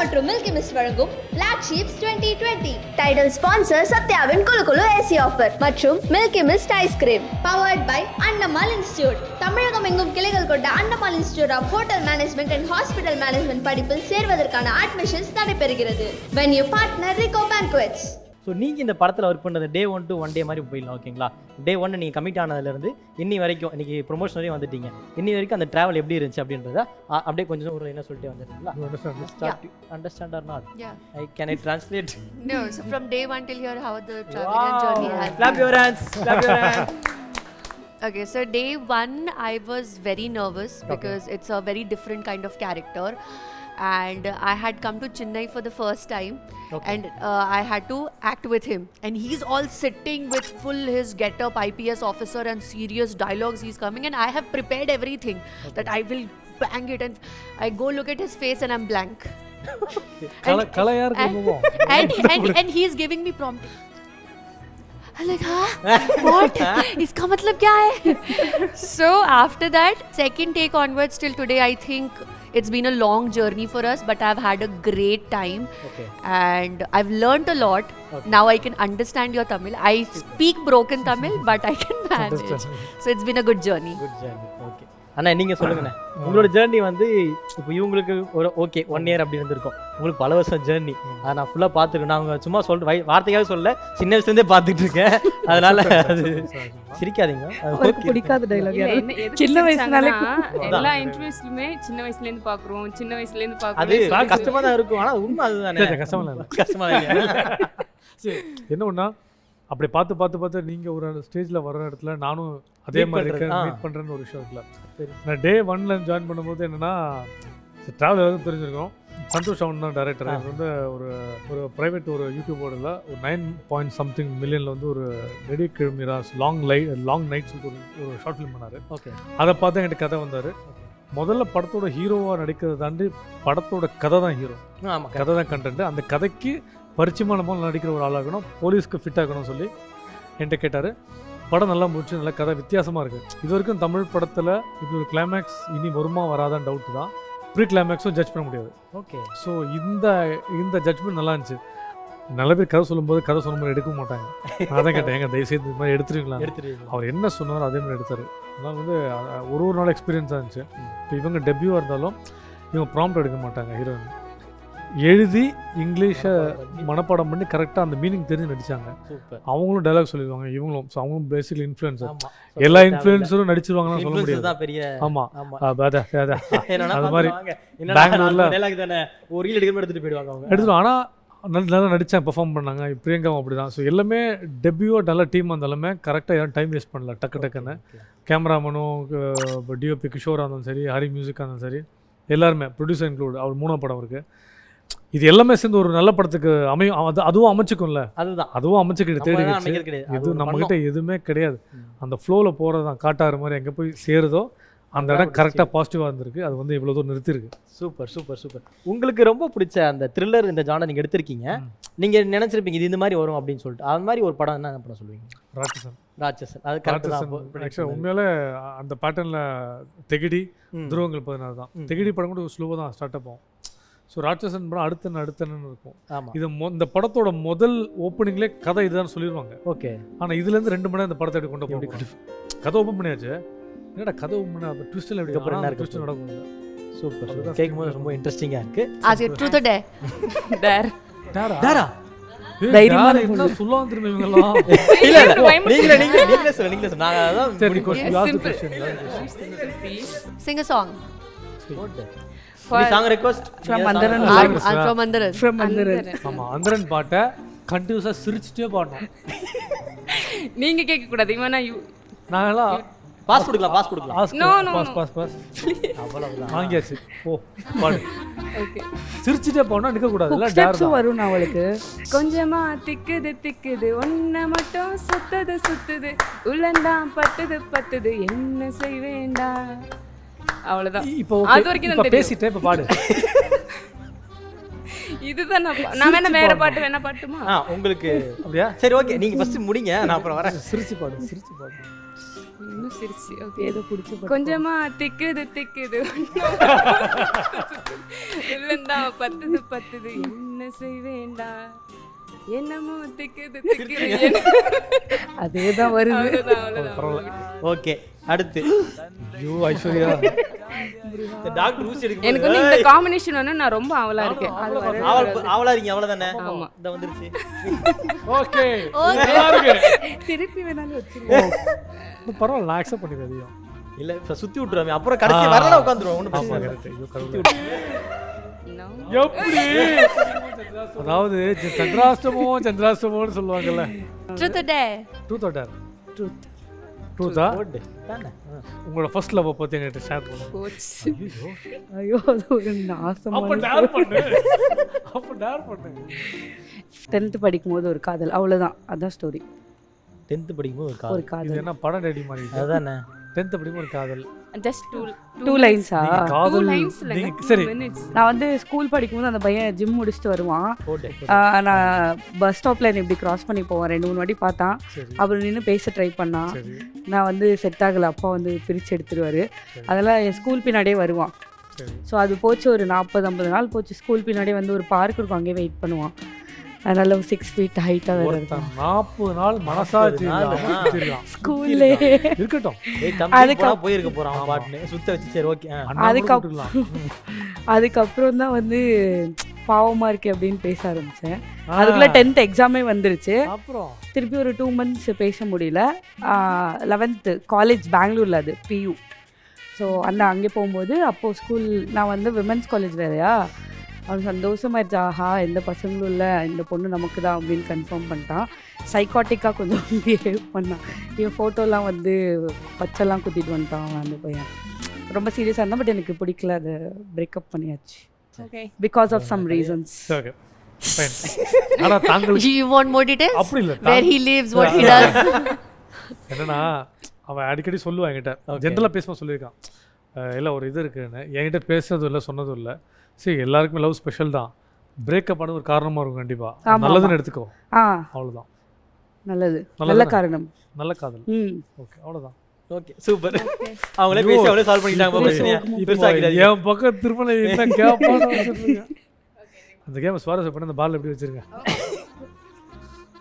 மற்றும் milky mist வழங்கும் Black Sheeps 2020. Title sponsor சத்யாவின் குலு குலு ஏசி ஆஃபர் மற்றும் milky mist ice cream. Powered by Annamal institute. தமிழகம் எங்கும் கிளைகள் கொண்ட Annamal institute of hotel management and hospital management படிப்பில் சேர்வதற்கான அட்மிஷன்ஸ் நடைபெறுகிறது. Venue partner Rico Banquets. So நீங்கள் இந்த படத்தில் ஒர்க் பண்ணுறது டே 1 to 1 day மாதிரி போயிடலாம், ஓகேங்களா? டே 1 நீங்கள் கமிட் ஆனதுலேருந்து இன்னி வரைக்கும், இன்றைக்கி ப்ரொமோஷன் வரையும் வந்துட்டீங்க, இன்னி வரைக்கும் அந்த ட்ராவல் எப்படி இருந்துச்சு அப்படின்றத அப்படியே கொஞ்சம் ஒரு என்ன சொல்லிட்டு வந்துருக்கீங்களா? Understand or not? Yeah. Can I translate? No, so from day 1 till here, how the travel and journey has Clap your hands. Clap your hands. Okay, so day 1 I was very nervous because it's a very different kind of character. And I had come to Chennai for the first time, and I had to act with him, and he's all sitting with full his get-up IPS officer and serious dialogues he's coming, and I have prepared everything that I will bang it, and I go look at his face and I'm blank. And he's giving me prompt. I'm like, what? Iska matlab kya hai? So after that, second take onwards till today, I think it's been a long journey for us, but I've had a great time. Okay. And I've learnt a lot. Okay. Now I can understand your Tamil. I speak broken Tamil, but I can manage. So it's been a good journey. Good journey. Okay. அண்ணா நீங்கள் சொல்லுங்கண்ணே, உங்களோட journey வந்து இப்போ இவங்களுக்கு ஒரு okay 1 year அப்படி இருந்திருக்கும், உங்களுக்கு பல வருஷம் ஜேர்னி. அதை நான் ஃபுல்லாக பார்த்துருக்கேன். நான் அவங்க சும்மா சொல்கிறேன், வார்த்தைக்காக சொல்ல, சின்ன வயசுலேருந்தே பார்த்துட்டு இருக்கேன். அதனால அது சிரிக்காதீங்க, பிடிக்காத டைலாக். சின்ன வயசுனாலே எல்லா இன்டர்வியூஸ்லுமே சின்ன வயசுலேருந்து பார்க்குறோம், சின்ன வயசுலேருந்து அது பார்க்குறோம். கஷ்டமாக தான் இருக்கும். ஆனால் உண்மை அதுதானே, கஷ்டமாக சரி, என்ன ஒன்றா அப்படி பார்த்து நீங்கள் ஒரு ஸ்டேஜில் வர இடத்துல நானும் அதே மாதிரி இருக்கேன், மீட் பண்ணுறேன்னு ஒரு விஷயம் இருக்குல்ல. நான் டே 1 ஜாயின் பண்ணும்போது என்னென்னா, ட்ராவல் எல்லாருக்கும் தெரிஞ்சிருக்கோம், சந்தோஷ் அவன் தான் டேரக்டர். எனக்கு வந்து ஒரு ப்ரைவேட் ஒரு யூடியூபோட ஒரு 9 million வந்து ஒரு நெடி கிழமிராஸ் லாங் நைட் சொல்லிட்டு ஒரு ஷார்ட் ஃபிலிம் பண்ணார். ஓகே, அதை பார்த்து என்கிட்ட கதை வந்தார். முதல்ல படத்தோட ஹீரோவாக நடிக்கிறத தாண்டி படத்தோட கதை தான் ஹீரோ, கதை தான் கண்டென்ட். அந்த கதைக்கு பரிச்சயமான போல் நடிக்கிற ஒரு ஆளாகணும், போலீஸ்க்கு ஃபிட் ஆகணும்னு சொல்லி என்கிட்ட கேட்டார். படம் நல்லா முடிச்சு, நல்ல கதை வித்தியாசமாக இருக்குது. இது வரைக்கும் தமிழ் படத்தில் இப்படி ஒரு கிளைமேக்ஸ் இனி வருமா வராதான்னு டவுட்டு தான். ப்ரீ கிளைமேக்ஸும் ஜட்ஜ் பண்ண முடியாது. ஓகே, ஸோ இந்த ஜட்ஜ்மெண்ட் நல்லா இருந்துச்சு. நல்ல பேர் கதை சொல்லும்போது கதை சொன்ன மாதிரி எடுக்க மாட்டாங்க. நான் தான் கேட்டேன், எங்கள் தயவுசெய்து இந்த மாதிரி எடுத்துருவீங்களா? அவர் என்ன சொன்னாரோ அதே மாதிரி எடுத்தார். அதனால் வந்து ஒரு நாள் எக்ஸ்பீரியன்ஸாக இருந்துச்சு. இப்போ இவங்க டெபியூவாக இருந்தாலும் இவங்க ப்ராம்ப்ட் எடுக்க மாட்டாங்க. ஹீரோயின் எழுதி இங்கிலீஷை மனப்பாடம் பண்ணி கரெக்டாக அந்த மீனிங் தெரிஞ்சு நடித்தாங்க. அவங்களும் டைலாக் சொல்லிடுவாங்க, இவங்களும். ஸோ அவங்களும் பேசிக்கலி இன்ஃப்ளூயன்சர். எல்லா இன்ஃப்ளூயன்ஸரும் நடிச்சிருவாங்கன்னு சொல்ல முடியாது. ஆமாம், அது மாதிரி பெங்களூரில் எடுத்துருவோம். ஆனால் நல்லா நடித்தேன், பெர்ஃபார்ம் பண்ணாங்க. பிரியங்காவும் அப்படி தான். ஸோ எல்லாமே டெபியூவாக நல்ல டீம் இருந்தாலுமே கரெக்டாக யாரும் டைம் வேஸ்ட் பண்ணல. டக்குன்னு கேமராமேனும் டிஓபி கிஷோராக இருந்தாலும் சரி, ஹரி மியூசிக்காக இருந்தாலும் சரி, எல்லாருமே ப்ரொடியூசர் இன்க்ளூட். அவர் 3ஆம் படம் இருக்குது. இது எல்லாமே சேர்ந்து ஒரு நல்ல படத்துக்கு அமையும். அதுவும் அமைச்சுக்கும்ல, அதுவும் அமைச்சுக்கிட்டு தேடி இது நம்மகிட்ட எதுவுமே கிடையாது. அந்த ஃப்ளோவில் போகிறது தான், காட்டாறு மாதிரி எங்கே போய் சேருதோ அந்த இடம் கரெக்டாக பாசிட்டிவாக இருந்திருக்கு. அது வந்து இவ்வளோ தூரம் நிறுத்திருக்கு. சூப்பர். உங்களுக்கு ரொம்ப பிடிச்ச அந்த த்ரில்லர் இந்த ஜானர் நீங்கள் எடுத்திருக்கீங்க, நீங்கள் நினச்சிருப்பீங்க இது இந்த மாதிரி வரும் அப்படின்னு சொல்லிட்டு. அது மாதிரி ஒரு படம் என்ன படம் சொல்லுவீங்க? ராட்சசன். அது கரெக்டாக உண்மையிலே அந்த பேட்டர்னில் தெகிடி, துருவங்கள் 16 தான். தெகிடி படம் கூட ஸ்லோவாக தான் ஸ்டார்ட் அப் ஆகும். ஸோ ராட்சசன் படம் அடுத்தன்னு இருக்கும். இது இந்த படத்தோட முதல் ஓப்பனிங்லேயே கதை இதுதான் சொல்லிடுவாங்க. ஓகே, ஆனால் இதுலேருந்து 2 மணி நேரம் இந்த படத்தை எப்படி கொண்டு போய் கதை ஓப்பன் பண்ணியாச்சு. என்னடா கதை ஓப்பன் பண்ண அந்த ட்விஸ்ட்டில் எப்படி ட்விஸ்ட் நடக்கும். சூப்பர், கேட்கும்போது ரொம்ப இன்ட்ரெஸ்டிங்காக இருக்குது. As you truth or dare? Dare. என்ன சொல்லுவாங்க திரும்ப இவங்கெல்லாம்? நீங்களே சொல்லுங்க. நாங்கள் அதான் சரி. Sing a song. Song request from Andaran. ஆமா, அந்தரன் பாட்டை கண்டினியூஸாக சிரிச்சுட்டே பாடணும். நீங்க கேட்க கூடாது. இவனா நாங்கெல்லாம் பாஸ் கொடுக்கலாம். நோ பாஸ் அவ்வளவுதான் வாங்கியாச்சு. ஓ பாடு. ஓகே, சிரிச்சுட்டே போனா நிக்க கூடாது. இல்ல டேர் வரும் அவளுக்கு. கொஞ்சமா திக்குது ஒன்ன மட்டும் சுத்துது உள்ளந்தான் பத்துது என்ன செய்வேண்டா. அவ்வளவுதான். இப்போ அது வரைக்கும் தான் பேசிட்டே இப்ப பாடு. இதுதான் நான் வேற பாட்டு வேணா பாட்டுமா? உங்களுக்கு அப்படியா? சரி, ஓகே, நீங்க ஃபர்ஸ்ட் முடிங்க, நான் அப்புறம் வரேன். சிரிச்சு பாடு. இன்னும் சிரிச்சு ஓகே ஏதோ பிடிச்சி கொஞ்சமா திக்குது இல்லைண்டா பத்துது என்ன செய்வேண்டா என்னமோ திக்குது அதே தான் வருது. அவ்வளவுதான். ஓகே அடுத்து ஐயோ ஐஸ்வர்யா இந்த டாக்டர் ஊசி எடுக்கும் எனக்கு வந்து இந்த காம்பினேஷன் வந்து நான் ரொம்ப ஆவலா இருக்கேன். அது வர ஆவலா இருக்கீங்க அவ்வளவுதானே. ஆமா. இந்த வந்துருச்சு. ஓகே நல்லா இருக்கு. திருப்பி வேணாலும் வச்சிருக்கோம். பரவாயில்ல நான் அக்செப்ட் பண்ணிக்கிறேன் அதையும். இல்ல இப்ப சுத்தி விட்டுருவாங்க அப்புறம் கடைசி வரல உட்காந்துருவோம் ஒன்றும் ஆமா பிரச்சனை கரெக்ட். ஐயோ கடவுளே. No. எப்படி அதாவது சந்திராஷ்டமோன்னு சொல்லுவாங்கல்ல. Truth or dare? Truth or dare? ட்ரூத்தா? தானே. உங்களோட ஃபர்ஸ்ட் லவ் பத்தி என்கிட்ட ஷேர் பண்ணுங்க. Coach. ஐயோ அது ஒரு நாசமான. அப்ப டேர் பண்ணு. 10th படிக்கும்போது ஒரு காதல் அவ்வளவுதான். அதான் ஸ்டோரி. 10th படிக்கும்போது ஒரு ஒரு காதல். இது காதல். என்ன படம் ரெடி மாதிரி அதானே. 10th படிக்கும்போது ஒரு காதல். Just டூ லைன்ஸா? நீங்க two காதல் lines இல்லைங்க, நீங்க 2 சரி minutes. நான் வந்து ஸ்கூல் படிக்கும்போது அந்த பையன் ஜிம் முடிச்சுட்டு வருவான். போடு. நான் பஸ் ஸ்டாப்ல என்ன இப்படி கிராஸ் பண்ணி போவேன். 2-3 வாட்டி பார்த்தான். சரி அப்புறம் நின்று பேச ட்ரை பண்ணான். சரி நான் வந்து செட் ஆகலை. அப்பா வந்து பிரித்து எடுத்துருவாரு. அதெல்லாம் என் ஸ்கூல் பின்னாடியே வருவான். சரி ஸோ அது போச்சு ஒரு 40-50 நாள் போச்சு. ஸ்கூல் பின்னாடியே வந்து ஒரு பார்க் இருக்கும், அங்கேயே வெயிட் பண்ணுவான். அதனால 6 feet ஹைட்டாக வேறு ஒருத்தன் 40 நாள் மனசாட்சி 40 நாள், இல்லாம ஆ. சுத்திருக்கான். ஸ்கூல்லே. இருக்கட்டும் ஏய் தம்பி அதுக்கு போனா போயிருக்க போறான் அவன் பாட்டுன்னு சுத்த வச்சு சரி ஓகே. அண்ணா கூட விட்டுடலாம். அதுக்கப்புறம் தான் வந்து பாவமாக இருக்கே அப்படின்னு பேச ஆரம்பித்தேன். அதுக்குள்ளே 10th எக்ஸாமே வந்துருச்சு. அப்புறம் திருப்பி ஒரு 2 months பேச முடியல. 11th காலேஜ் பெங்களூரில், அது PU. ஸோ அங்கே போகும்போது அப்போது ஸ்கூல் நான் வந்து விமென்ஸ் காலேஜ் வேறையா, அவன் சந்தோஷமாயிருச்சு. ஆஹா எந்த பசங்களும் இல்லை, இந்த பொண்ணு நமக்கு தான் அப்படின்னு கன்ஃபார்ம் பண்ணிட்டான். சைக்காட்டிக்காக கொஞ்சம் பிஹேவ் பண்ணான். என் ஃபோட்டோலாம் வந்து பச்சைலாம் குத்திட்டு வந்துட்டான் அவன் அந்த பையன். ரொம்ப சீரியஸாக இருந்தான். பட் எனக்கு பிடிக்கல, அதை பிரேக்கப் பண்ணியாச்சு. Okay. Because of some reasons. Okay fine. ஆனா தாங்களுக்கு Do you want more details? அப்படி இல்ல. Where he lives, what he does? என்னன்னா அவன் அடிக்கடி சொல்லுவான் என்கிட்ட, ஜென்ரலாக பேசும்போது சொல்லியிருக்கான், இல்லை ஒரு இது இருக்குன்னு. என்கிட்ட பேசுறதும் இல்லை சொன்னதும் இல்லை. சரி எல்லாருக்குமே லவ் ஸ்பெஷல் தான், பிரேக்கப் ஆன ஒரு காரணமாக இருக்கும் கண்டிப்பாக. ஆமா, நல்லதுன்னு எடுத்துக்கோ, ஆ அவ்வளோதான். நல்லது, நல்லது நல்ல தானே? காரணம். நல்ல காதல். ஓகே அவ்வளோதான். Okay super. அவங்களே பேசி அவங்களே சால்வ் பண்ணிட்டாங்க இப்போ பிரச்சனையா. இப்போ பெருசாக்கிடாதீங்க. என் பக்கம் திருமணம் என்ன கேப்பான்னு வச்சுருங்க. அந்த கேம் சுவாரஸ்யம் பண்ணி அந்த பால் எப்படி வச்சிருங்க.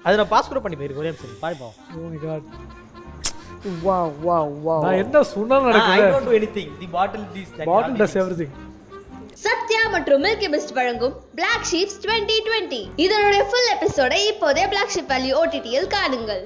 அதை நான் பாஸ் கூட பண்ணி போயிருக்கேன். ஒரே நிமிஷம் பாய் பாவம். Oh my God. Wow wow wow. நான் என்ன சொன்னாலும் I நடக்குது. don't do anything. The bottle is like Bottle does everything. Sathya மற்றும் மில்கி மிஸ்ட் வழங்கும் Black Sheep 2020. இதனுடைய ஃபுல் எபிசோடை இப்போதே Black Sheep Value OTT-ல் காணுங்கள்.